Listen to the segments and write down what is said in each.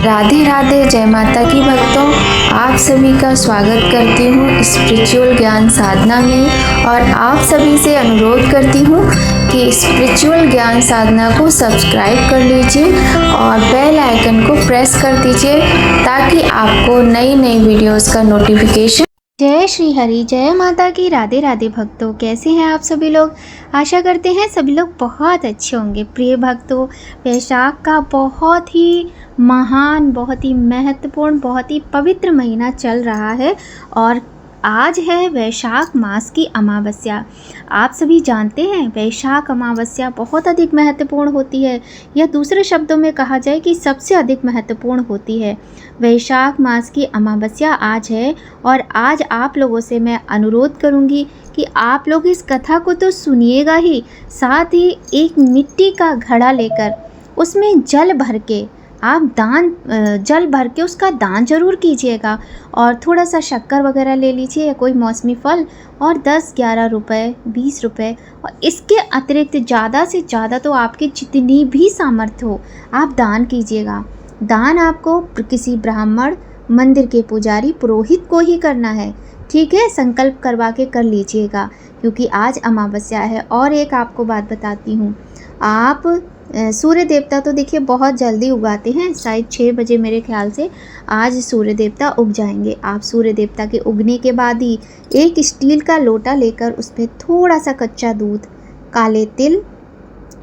राधे राधे, जय माता की भक्तों। आप सभी का स्वागत करती हूँ स्पिरिचुअल ज्ञान साधना में और आप सभी से अनुरोध करती हूँ कि स्पिरिचुअल ज्ञान साधना को सब्सक्राइब कर लीजिए और बेल आइकन को प्रेस कर दीजिए ताकि आपको नई नई वीडियोस का नोटिफिकेशन। जय श्री हरि, जय माता की। राधे राधे भक्तों, कैसे हैं आप सभी लोग। आशा करते हैं सभी लोग बहुत अच्छे होंगे। प्रिय भक्तों, वैशाख का बहुत ही महान, बहुत ही महत्वपूर्ण, बहुत ही पवित्र महीना चल रहा है और आज है वैशाख मास की अमावस्या। आप सभी जानते हैं वैशाख अमावस्या बहुत अधिक महत्वपूर्ण होती है, या दूसरे शब्दों में कहा जाए कि सबसे अधिक महत्वपूर्ण होती है। वैशाख मास की अमावस्या आज है और आज आप लोगों से मैं अनुरोध करूंगी कि आप लोग इस कथा को तो सुनिएगा ही, साथ ही एक मिट्टी का घड़ा लेकर उसमें जल भर के आप जल भर के उसका दान जरूर कीजिएगा और थोड़ा सा शक्कर वगैरह ले लीजिए या कोई मौसमी फल और 10-11 रुपये, 20 रुपये, और इसके अतिरिक्त ज़्यादा से ज़्यादा तो आपकी जितनी भी सामर्थ्य हो आप दान कीजिएगा। दान आपको किसी ब्राह्मण, मंदिर के पुजारी, पुरोहित को ही करना है, ठीक है। संकल्प करवा के कर लीजिएगा क्योंकि आज अमावस्या है। और एक आपको बात बताती हूँ, आप सूर्य देवता तो देखिए बहुत जल्दी उगाते हैं, शायद 6 बजे मेरे ख्याल से आज सूर्य देवता उग जाएंगे। आप सूर्य देवता के उगने के बाद ही एक स्टील का लोटा लेकर उसमें थोड़ा सा कच्चा दूध, काले तिल,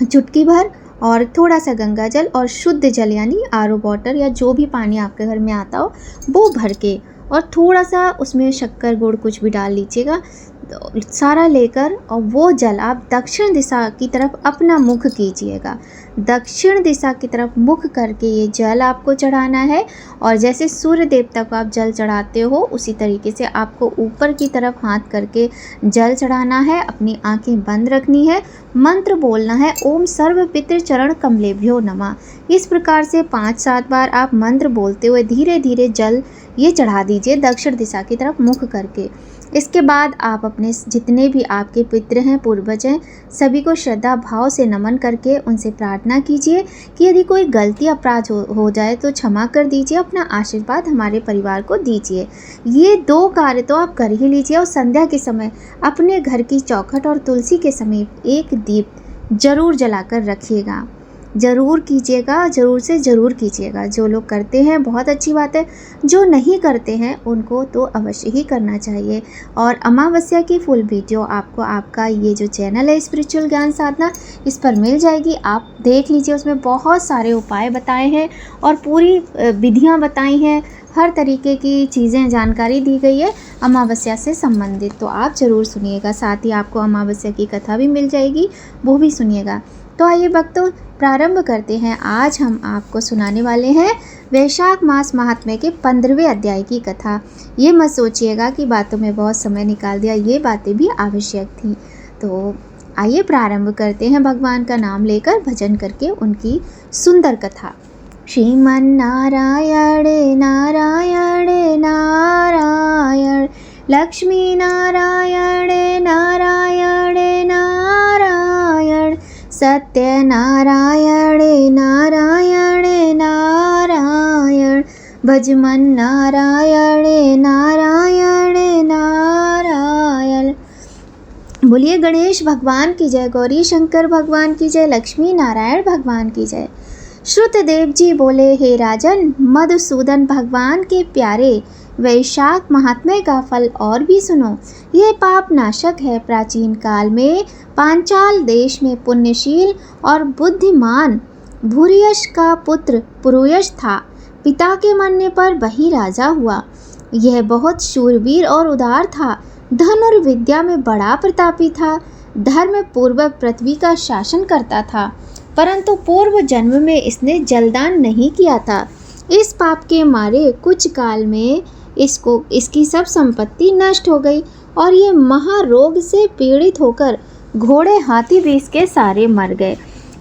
चुटकी भर और थोड़ा सा गंगा जल और शुद्ध जल यानी आरओ वाटर या जो भी पानी आपके घर में आता हो वो भर के और थोड़ा सा उसमें शक्कर गुड़ कुछ भी डाल लीजिएगा, तो सारा लेकर और वो जल आप दक्षिण दिशा की तरफ अपना मुख कीजिएगा। दक्षिण दिशा की तरफ मुख करके ये जल आपको चढ़ाना है और जैसे सूर्य देवता को आप जल चढ़ाते हो उसी तरीके से आपको ऊपर की तरफ हाथ करके जल चढ़ाना है। अपनी आंखें बंद रखनी है, मंत्र बोलना है, ओम सर्व पितृ चरण कमलेभ्यो नमः। इस प्रकार से 5-7 बार आप मंत्र बोलते हुए धीरे धीरे जल ये चढ़ा दीजिए दक्षिण दिशा की तरफ मुख करके। इसके बाद आप अपने जितने भी आपके पितृ हैं, पूर्वज हैं, सभी को श्रद्धा भाव से नमन करके उनसे प्रार्थना कीजिए कि यदि कोई गलती अपराध हो जाए तो क्षमा कर दीजिए, अपना आशीर्वाद हमारे परिवार को दीजिए। ये 2 कार्य तो आप कर ही लीजिए और संध्या के समय अपने घर की चौखट और तुलसी के समीप एक दीप जरूर जलाकर रखिएगा। ज़रूर कीजिएगा, ज़रूर से ज़रूर कीजिएगा। जो लोग करते हैं बहुत अच्छी बात है, जो नहीं करते हैं उनको तो अवश्य ही करना चाहिए। और अमावस्या की फुल वीडियो आपको आपका ये जो चैनल है स्पिरिचुअल ज्ञान साधना, इस पर मिल जाएगी। आप देख लीजिए, उसमें बहुत सारे उपाय बताए हैं और पूरी विधियाँ बताई हैं, हर तरीके की चीज़ें, जानकारी दी गई है अमावस्या से संबंधित, तो आप ज़रूर सुनिएगा। साथ ही आपको अमावस्या की कथा भी मिल जाएगी, वो भी सुनिएगा। तो आइए भक्तों, प्रारंभ करते हैं। आज हम आपको सुनाने वाले हैं वैशाख मास महात्म्य के 15वें अध्याय की कथा। ये मत सोचिएगा कि बातों में बहुत समय निकाल दिया, ये बातें भी आवश्यक थी। तो आइए प्रारंभ करते हैं भगवान का नाम लेकर, भजन करके उनकी सुंदर कथा। श्रीमन नारायण नारायण नारायण, लक्ष्मी नारायण नारायण नारायण, सत्य नारायण नारायण नारायण, भजमन नारायण नारायण नारायण। बोलिए गणेश भगवान की जय, गौरी शंकर भगवान की जय, लक्ष्मी नारायण भगवान की जय। श्रुतदेव जी बोले, हे राजन, मधुसूदन भगवान के प्यारे, वैशाख महात्म्य का फल और भी सुनो। यह पाप नाशक है। प्राचीन काल में पांचाल देश में पुण्यशील और बुद्धिमान भूरियश का पुत्र पुरुयश था। पिता के मरने पर वही राजा हुआ। यह बहुत शूरवीर और उदार था। धन और विद्या में बड़ा प्रतापी था। धर्म पूर्वक पृथ्वी का शासन करता था, परंतु पूर्व जन्म में इसने जलदान नहीं किया था। इस पाप के मारे कुछ काल में इसकी सब संपत्ति नष्ट हो गई और ये महारोग से पीड़ित होकर घोड़े, हाथी भी इसके सारे मर गए।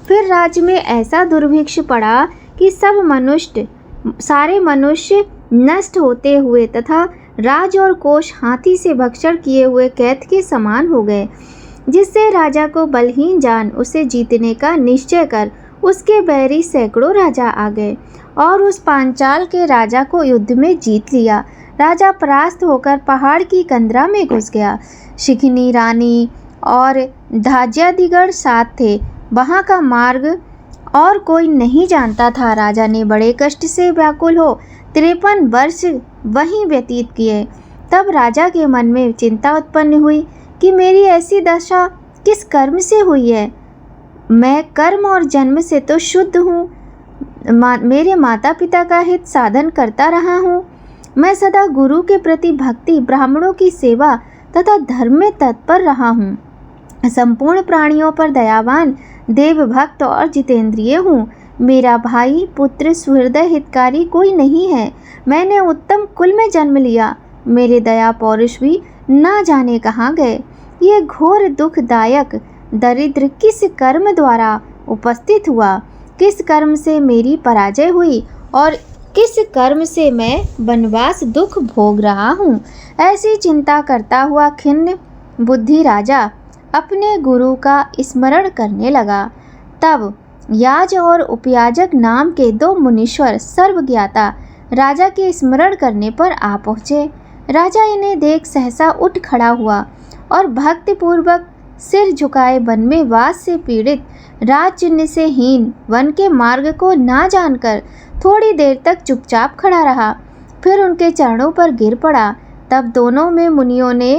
फिर राज्य में ऐसा दुर्भिक्ष पड़ा कि सारे मनुष्य नष्ट होते हुए तथा राज और कोष हाथी से भक्षण किए हुए कैद के समान हो गए, जिससे राजा को बलहीन जान उसे जीतने का निश्चय कर उसके बैरी सैकड़ों राजा आ गए और उस पांचाल के राजा को युद्ध में जीत लिया। राजा परास्त होकर पहाड़ की कंदरा में घुस गया। शिखनी रानी और धाज्यादिगढ़ साथ थे। वहाँ का मार्ग और कोई नहीं जानता था। राजा ने बड़े कष्ट से व्याकुल हो 53 वर्ष वहीं व्यतीत किए। तब राजा के मन में चिंता उत्पन्न हुई कि मेरी ऐसी दशा किस कर्म से हुई है। मैं कर्म और जन्म से तो शुद्ध हूँ। मेरे माता पिता का हित साधन करता रहा हूँ। मैं सदा गुरु के प्रति भक्ति, ब्राह्मणों की सेवा तथा धर्म में तत्पर रहा हूँ। संपूर्ण प्राणियों पर दयावान, देवभक्त और जितेंद्रिय हूँ। मेरा भाई, पुत्र, सुहृदय, हितकारी कोई नहीं है। मैंने उत्तम कुल में जन्म लिया। मेरे दया पौरुष भी ना जाने कहाँ गए। ये घोर दुखदायक दरिद्र किस कर्म द्वारा उपस्थित हुआ? किस कर्म से मेरी पराजय हुई और किस कर्म से मैं वनवास दुख भोग रहा हूँ? ऐसी चिंता करता हुआ खिन्न बुद्धि राजा अपने गुरु का स्मरण करने लगा। तब याज और उपयाजक नाम के 2 मुनीश्वर सर्वज्ञाता राजा के स्मरण करने पर आ पहुँचे। राजा इन्हें देख सहसा उठ खड़ा हुआ और भक्तिपूर्वक सिर झुकाए वन में वास से पीड़ित, राजचिन्ह से हीन, वन के मार्ग को ना जानकर थोड़ी देर तक चुपचाप खड़ा रहा। फिर उनके चरणों पर गिर पड़ा। तब दोनों में मुनियों ने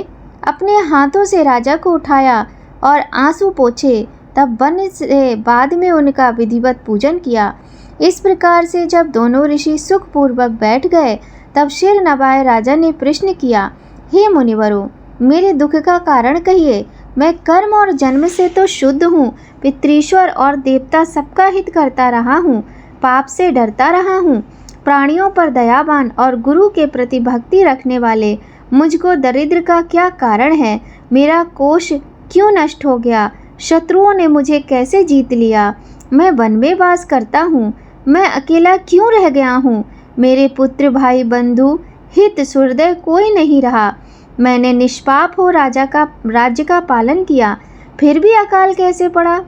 अपने हाथों से राजा को उठाया और आंसू पोंछे। तब वन से बाद में उनका विधिवत पूजन किया। इस प्रकार से जब दोनों ऋषि सुखपूर्वक बैठ गए, तब सिर नवाए राजा ने प्रश्न किया, हे मुनिवरों, मेरे दुख का कारण कहिए। मैं कर्म और जन्म से तो शुद्ध हूँ। पितृश्वर और देवता सबका हित करता रहा हूँ। पाप से डरता रहा हूँ। प्राणियों पर दयावान और गुरु के प्रति भक्ति रखने वाले मुझको दरिद्र का क्या कारण है? मेरा कोष क्यों नष्ट हो गया? शत्रुओं ने मुझे कैसे जीत लिया? मैं वन में वास करता हूँ। मैं अकेला क्यों रह गया हूँ? मेरे पुत्र, भाई, बंधु, हित, सुहृदय कोई नहीं रहा। मैंने निष्पाप हो राज्य का पालन किया, फिर भी अकाल कैसे पड़ा?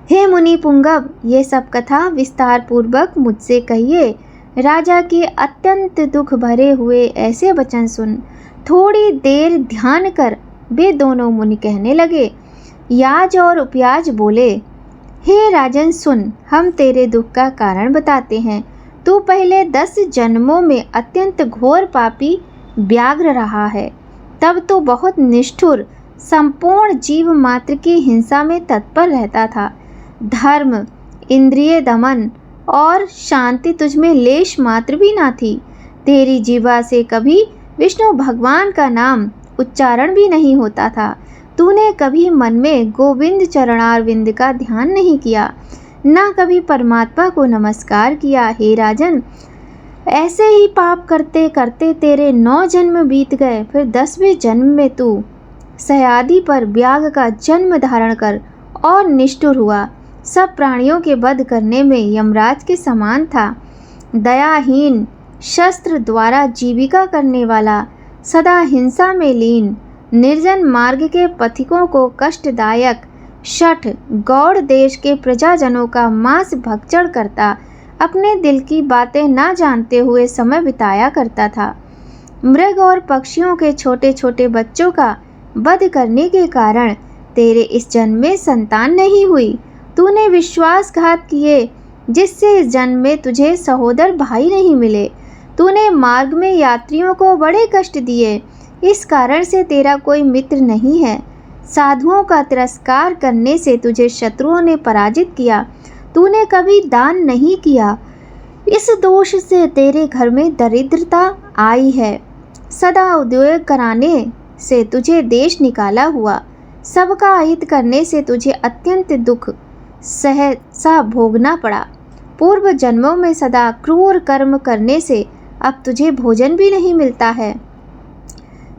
हे मुनि पुंगव, ये सब कथा विस्तार पूर्वक मुझसे कहिए। राजा के अत्यंत दुख भरे हुए ऐसे वचन सुन थोड़ी देर ध्यान कर वे दोनों मुनि कहने लगे। याज और उपयाज बोले, हे राजन सुन, हम तेरे दुख का कारण बताते हैं। तू पहले 10 जन्मों में अत्यंत घोर पापी व्याघ्र रहा है। तब तो बहुत निष्ठुर, संपूर्ण जीव मात्र की हिंसा में तत्पर रहता था। धर्म, इंद्रिय दमन और शांति तुझमें लेश मात्र भी ना थी। तेरी जीवा से कभी विष्णु भगवान का नाम उच्चारण भी नहीं होता था। तूने कभी मन में गोविंद चरणारविंद का ध्यान नहीं किया, ना कभी परमात्मा को नमस्कार किया। हे राजन, ऐसे ही पाप करते करते तेरे 9 जन्म बीत गए। फिर 10वें जन्म में तू सयादि पर व्याघ्र का जन्म धारण कर और निष्ठुर हुआ। सब प्राणियों के वध करने में यमराज के समान था। दयाहीन, शस्त्र द्वारा जीविका करने वाला, सदा हिंसा में लीन, निर्जन मार्ग के पथिकों को कष्टदायक, शठ गौड़ देश के प्रजाजनों का मांस भक्षण करता, अपने दिल की बातें ना जानते हुए समय बिताया करता था। मृग और पक्षियों के छोटे छोटे बच्चों का वध करने के कारण तेरे इस जन्म में संतान नहीं हुई। तूने विश्वासघात किए, जिससे इस जन्म में तुझे सहोदर भाई नहीं मिले। तूने मार्ग में यात्रियों को बड़े कष्ट दिए, इस कारण से तेरा कोई मित्र नहीं है। साधुओं का तिरस्कार करने से तुझे शत्रुओं ने पराजित किया। तूने कभी दान नहीं किया, इस दोष से तेरे घर में दरिद्रता आई है। सदा उद्योग कराने से तुझे देश निकाला हुआ। सबका अहित करने से तुझे अत्यंत दुख सहसा भोगना पड़ा। पूर्व जन्मों में सदा क्रूर कर्म करने से अब तुझे भोजन भी नहीं मिलता है।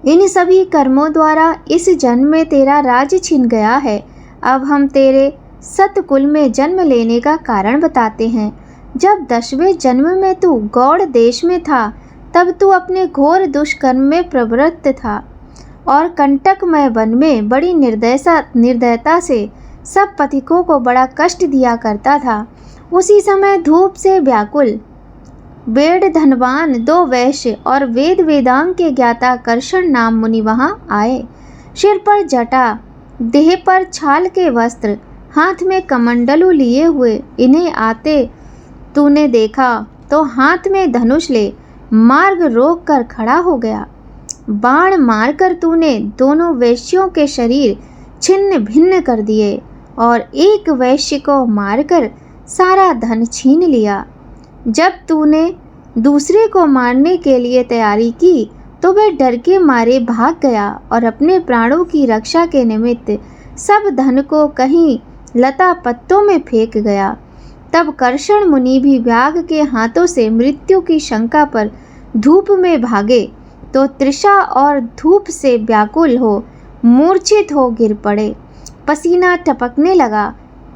इन सभी कर्मों द्वारा इस जन्म में तेरा राज्य छिन गया है। अब हम तेरे सतकुल में जन्म लेने का कारण बताते हैं। जब 10वें जन्म में तू गौड़ देश में था, तब तू अपने घोर दुष्कर्म में प्रवृत्त था और कंटकमय वन में बड़ी निर्दयता से सब पथिकों को बड़ा कष्ट दिया करता था। उसी समय धूप से व्याकुल बेड़ धनवान 2 वैश्य और वेद वेदांग के ज्ञाता कर्षण नाम मुनि वहां आए। सिर पर जटा, देह पर छाल के वस्त्र, हाथ में कमंडलू लिए हुए इन्हें आते तूने देखा तो हाथ में धनुष ले मार्ग रोक कर खड़ा हो गया। बाण मारकर तूने दोनों वैश्यों के शरीर छिन्न भिन्न कर दिए और एक वैश्य को मारकर सारा धन छीन लिया। जब तूने दूसरे को मारने के लिए तैयारी की तो वह डर के मारे भाग गया और अपने प्राणों की रक्षा के निमित्त सब धन को कहीं लता पत्तों में फेंक गया। तब कर्षण मुनि भी व्याघ के हाथों से मृत्यु की शंका पर धूप में भागे तो तृषा और धूप से व्याकुल हो मूर्छित हो गिर पड़े। पसीना टपकने लगा,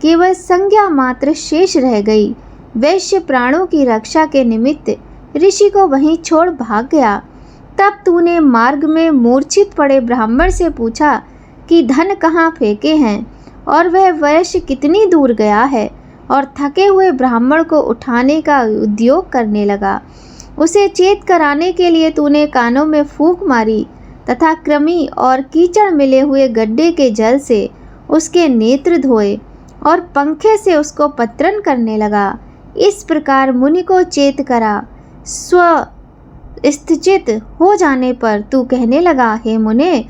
केवल संज्ञा मात्र शेष रह गई। वैश्य प्राणों की रक्षा के निमित्त ऋषि को वहीं छोड़ भाग गया। तब तूने मार्ग में मूर्छित पड़े ब्राह्मण से पूछा कि धन कहाँ फेंके हैं और वह वैश्य कितनी दूर गया है, और थके हुए ब्राह्मण को उठाने का उद्योग करने लगा। उसे चेत कराने के लिए तूने कानों में फूंक मारी तथा कृमि और कीचड़ मिले हुए गड्ढे के जल से उसके नेत्र धोए और पंखे से उसको पत्रन करने लगा। इस प्रकार मुनि को चेत करा। स्थिचित हो जाने पर तू कहने लगा, हे मुने,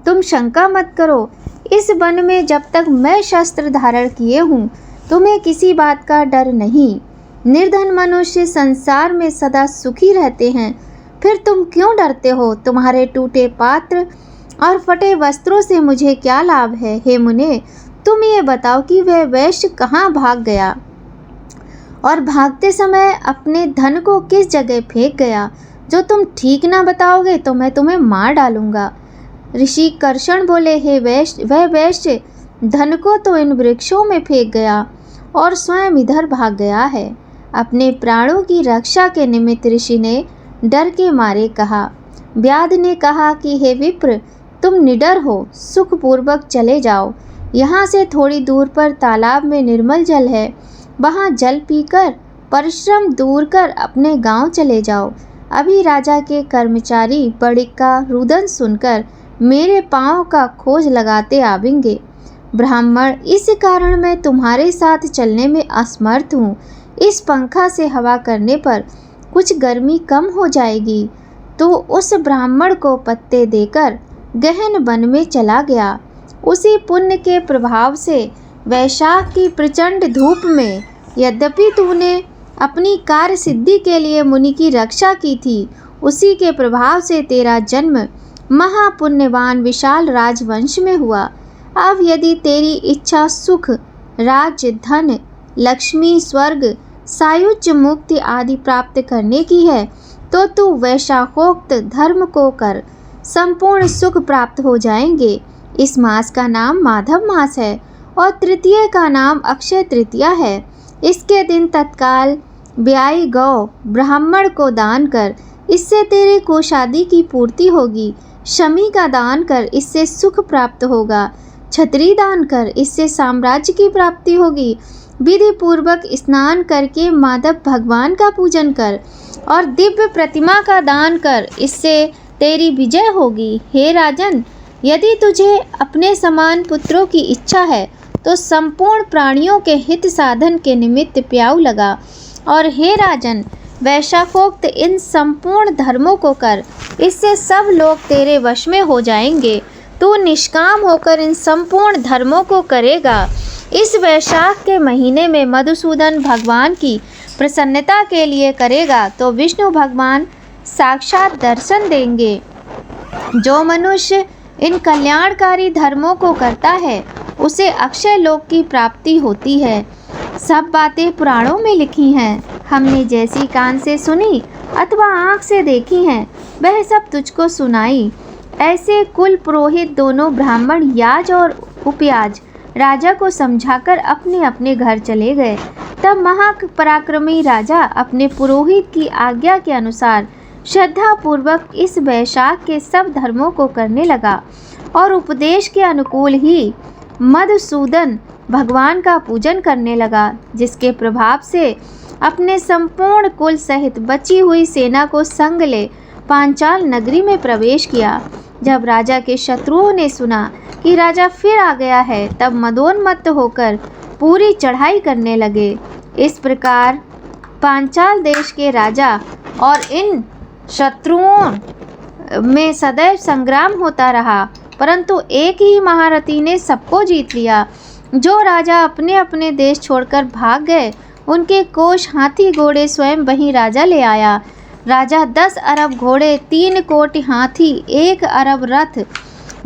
तुम शंका मत करो। इस वन में जब तक मैं शस्त्र धारण किए हूँ तुम्हें किसी बात का डर नहीं। निर्धन मनुष्य संसार में सदा सुखी रहते हैं, फिर तुम क्यों डरते हो? तुम्हारे टूटे पात्र और फटे वस्त्रों से मुझे क्या लाभ है? हे मुने, तुम ये बताओ कि वह वैश्य कहाँ भाग गया और भागते समय अपने धन को किस जगह फेंक गया? जो तुम ठीक ना बताओगे तो मैं तुम्हें मार डालूंगा। ऋषि कर्षण बोले, हे वैश्य, वह वैश्य धन को तो इन वृक्षों में फेंक गया और स्वयं इधर भाग गया है। अपने प्राणों की रक्षा के निमित्त ऋषि ने डर के मारे कहा। व्याध ने कहा कि हे विप्र, तुम निडर हो, सुखपूर्वक चले जाओ। यहाँ से थोड़ी दूर पर तालाब में निर्मल जल है, वहाँ जल पीकर परिश्रम दूर कर अपने गांव चले जाओ। अभी राजा के कर्मचारी बड़िक का रुदन सुनकर मेरे पाँव का खोज लगाते आवेंगे। ब्राह्मण, इस कारण मैं तुम्हारे साथ चलने में असमर्थ हूँ। इस पंखा से हवा करने पर कुछ गर्मी कम हो जाएगी। तो उस ब्राह्मण को पत्ते देकर गहन वन में चला गया। उसी पुण्य के प्रभाव से वैशाख की प्रचंड धूप में यद्यपि तूने अपनी कार्य सिद्धि के लिए मुनि की रक्षा की थी, उसी के प्रभाव से तेरा जन्म महापुण्यवान विशाल राजवंश में हुआ। अब यदि तेरी इच्छा सुख, राज्य, धन, लक्ष्मी, स्वर्ग, सायुज्य, मुक्ति आदि प्राप्त करने की है तो तू वैशाखोक्त धर्म को कर, संपूर्ण सुख प्राप्त हो जाएंगे। इस मास का नाम माधव मास है और तृतीय का नाम अक्षय तृतीया है। इसके दिन तत्काल ब्याई गौ ब्राह्मण को दान कर, इससे तेरे कोषादि की पूर्ति होगी। शमी का दान कर, इससे सुख प्राप्त होगा। छत्री दान कर, इससे साम्राज्य की प्राप्ति होगी। विधि पूर्वक स्नान करके माधव भगवान का पूजन कर और दिव्य प्रतिमा का दान कर, इससे तेरी विजय होगी। हे राजन, यदि तुझे अपने समान पुत्रों की इच्छा है तो संपूर्ण प्राणियों के हित साधन के निमित्त प्याऊ लगा। और हे राजन, वैशाखोक्त इन संपूर्ण धर्मों को कर, इससे सब लोग तेरे वश में हो जाएंगे। तू निष्काम होकर इन संपूर्ण धर्मों को करेगा। इस वैशाख के महीने में मधुसूदन भगवान की प्रसन्नता के लिए करेगा तो विष्णु भगवान साक्षात दर्शन देंगे। जो मनुष्य इन कल्याणकारी धर्मों को करता है उसे अक्षय लोक की प्राप्ति होती है। सब बातें पुराणों में लिखी हैं। हमने जैसी कान से सुनी अथवा आँख से देखी हैं वह सब तुझको सुनाई। ऐसे कुल पुरोहित दोनों ब्राह्मण याज और उपयाज राजा को समझाकर अपने अपने घर चले गए। तब महापराक्रमी राजा अपने पुरोहित की आज्ञा के अनुसार श्रद्धा पूर्वक इस वैशाख के सब धर्मों को करने लगा और उपदेश के अनुकूल ही मधुसूदन भगवान का पूजन करने लगा, जिसके प्रभाव से अपने संपूर्ण कुल सहित बची हुई सेना को संग ले पांचाल नगरी में प्रवेश किया। जब राजा के शत्रुओं ने सुना कि राजा फिर आ गया है, तब मदोन्मत्त होकर पूरी चढ़ाई करने लगे। इस प्रकार पांचाल देश के राजा और इन शत्रुओं में सदैव संग्राम होता रहा, परंतु एक ही महारथी ने सबको जीत लिया। जो राजा अपने अपने देश छोड़कर भाग गए, उनके कोष हाथी घोड़े स्वयं वहीं राजा ले आया। राजा 10 अरब घोड़े, 3 कोटि हाथी, 1 अरब रथ,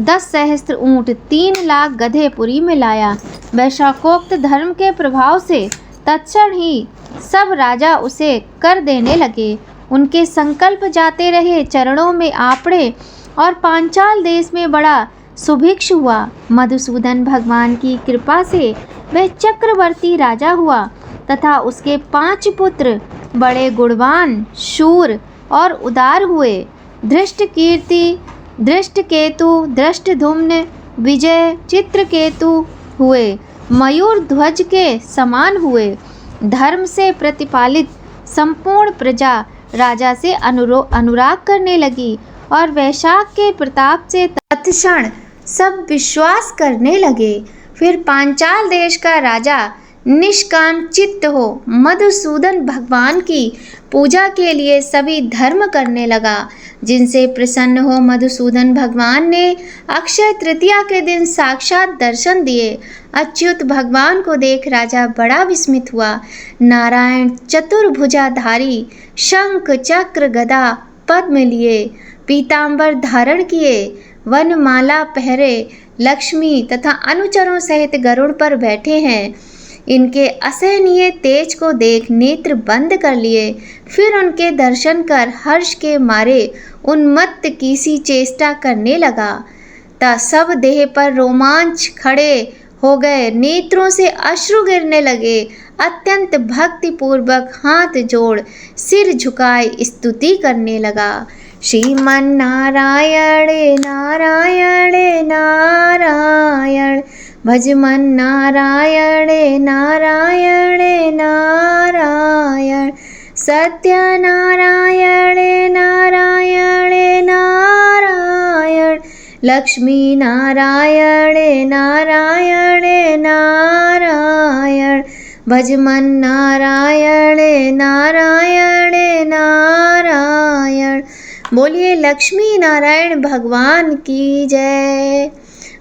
10 सहस्त्र ऊँट, 3 लाख गधे पुरी में लाया। वैशाखोक्त धर्म के प्रभाव से तत्क्षण ही सब राजा उसे कर देने लगे। उनके संकल्प जाते रहे, चरणों में आपड़े और पांचाल देश में बड़ा सुभिक्ष हुआ। मधुसूदन भगवान की कृपा से वह चक्रवर्ती राजा हुआ तथा उसके 5 पुत्र बड़े गुणवान, शूर और उदार हुए। धृष्टकीर्ति, धृष्टकेतु, धृष्टधुम्न, विजय, चित्रकेतु हुए। मयूर ध्वज के समान हुए। धर्म से प्रतिपालित संपूर्ण प्रजा राजा से अनुराग करने लगी और वैशाख के प्रताप से तत्क्षण सब विश्वास करने लगे। फिर पांचाल देश का राजा निष्काम चित्त हो मधुसूदन भगवान की पूजा के लिए सभी धर्म करने लगा। जिनसे प्रसन्न हो मधुसूदन भगवान ने अक्षय तृतीया के दिन साक्षात दर्शन दिए। अच्युत भगवान को देख राजा बड़ा विस्मित हुआ। नारायण चतुर्भुजाधारी, शंख चक्र गदा पद्म लिए, पीतांबर धारण किए, वनमाला पहरे, लक्ष्मी तथा अनुचरों सहित गरुड़ पर बैठे हैं। इनके असहनीय तेज को देख नेत्र बंद कर लिए। फिर उनके दर्शन कर हर्ष के मारे उन्मत्त की सी चेष्टा करने लगा। ता सब देह पर रोमांच खड़े हो गए, नेत्रों से अश्रु गिरने लगे। अत्यंत भक्ति पूर्वक हाथ जोड़ सिर झुकाए स्तुति करने लगा। श्रीमन नारायण नारायण नारायण, भजमन नारायण नारायण नारायण, सत्य नारायण नारायण नारायण, लक्ष्मी नारायण नारायण नारायण, भजमन नारायण नारायण नारायण। बोलिए लक्ष्मी नारायण भगवान की जय।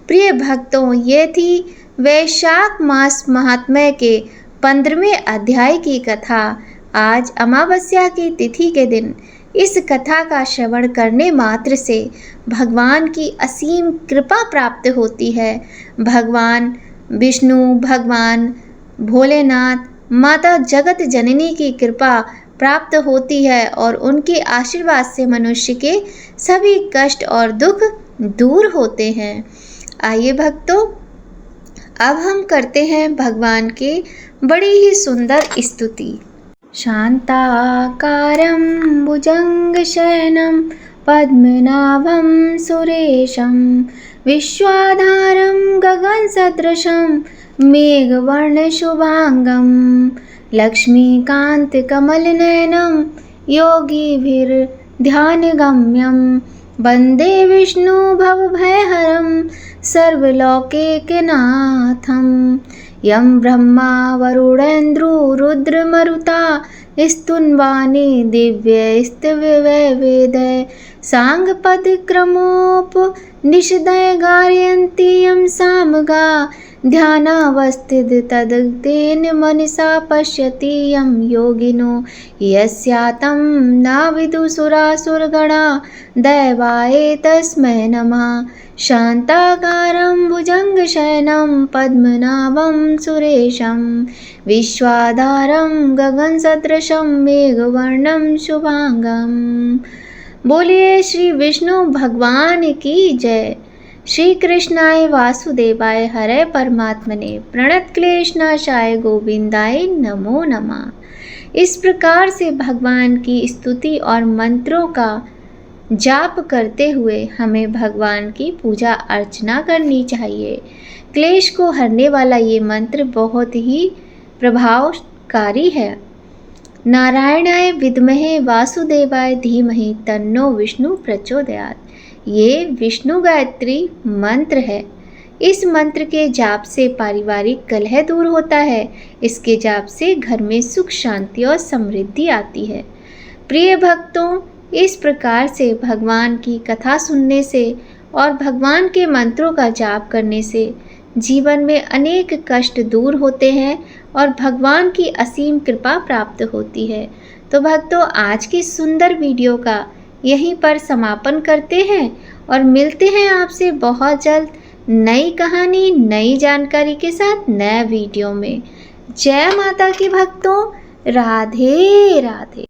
प्रिय भक्तों, ये थी वैशाख मास महात्म्य के 15वें अध्याय की कथा। आज अमावस्या की तिथि के दिन इस कथा का श्रवण करने मात्र से भगवान की असीम कृपा प्राप्त होती है। भगवान विष्णु, भगवान भोलेनाथ, माता जगत जननी की कृपा प्राप्त होती है और उनके आशीर्वाद से मनुष्य के सभी कष्ट और दुख दूर होते हैं। आइए भक्तों, अब हम करते हैं भगवान के बड़ी ही सुंदर स्तुति। शांताकारं भुजंगशयनं पद्मनाभं सुरेशं, विश्वाधारं गगनसदृशं मेघवर्णशुभांगं, लक्ष्मीकान्तकमलनयनं योगिभिर्ध्यानगम्यं, वन्दे विष्णु भवभयहरं सर्वलोकैकनाथं। यं ब्रह्मा वरुणेन्द्रो रुद्रमरुता स्तुन्वानि दिव्यैस्तवैवेदय, साङ्गपदक्रमोपनिषदय गायन्ति यं सामगा, ध्यानावस्थिततद्गतेन मनसा पश्यति यं योगिनो, यस्यातं नाविदुसुरासुरगणा, दैवाय तस्मै नमः। शान्ताकारं भुजंगशयनं पद्मनाभं सुरेशं, विश्वाधारं गगनसदृशं मेघवर्णं शुभांगं। बोलिए श्री विष्णु भगवान की जय। श्री कृष्णाय वासुदेवाय हरे परमात्मने प्रणत क्लेशनाशाय गोविंदाय नमो नमः। इस प्रकार से भगवान की स्तुति और मंत्रों का जाप करते हुए हमें भगवान की पूजा अर्चना करनी चाहिए। क्लेश को हरने वाला ये मंत्र बहुत ही प्रभावकारी है। नारायणाय विद्महे वासुदेवाय धीमहि तन्नो विष्णु प्रचोदयात्। ये विष्णु गायत्री मंत्र है। इस मंत्र के जाप से पारिवारिक कलह दूर होता है। इसके जाप से घर में सुख शांति और समृद्धि आती है। प्रिय भक्तों, इस प्रकार से भगवान की कथा सुनने से और भगवान के मंत्रों का जाप करने से जीवन में अनेक कष्ट दूर होते हैं और भगवान की असीम कृपा प्राप्त होती है। तो भक्तों, आज की सुंदर वीडियो का यहीं पर समापन करते हैं और मिलते हैं आपसे बहुत जल्द नई कहानी, नई जानकारी के साथ नए वीडियो में। जय माता की भक्तों, राधे राधे।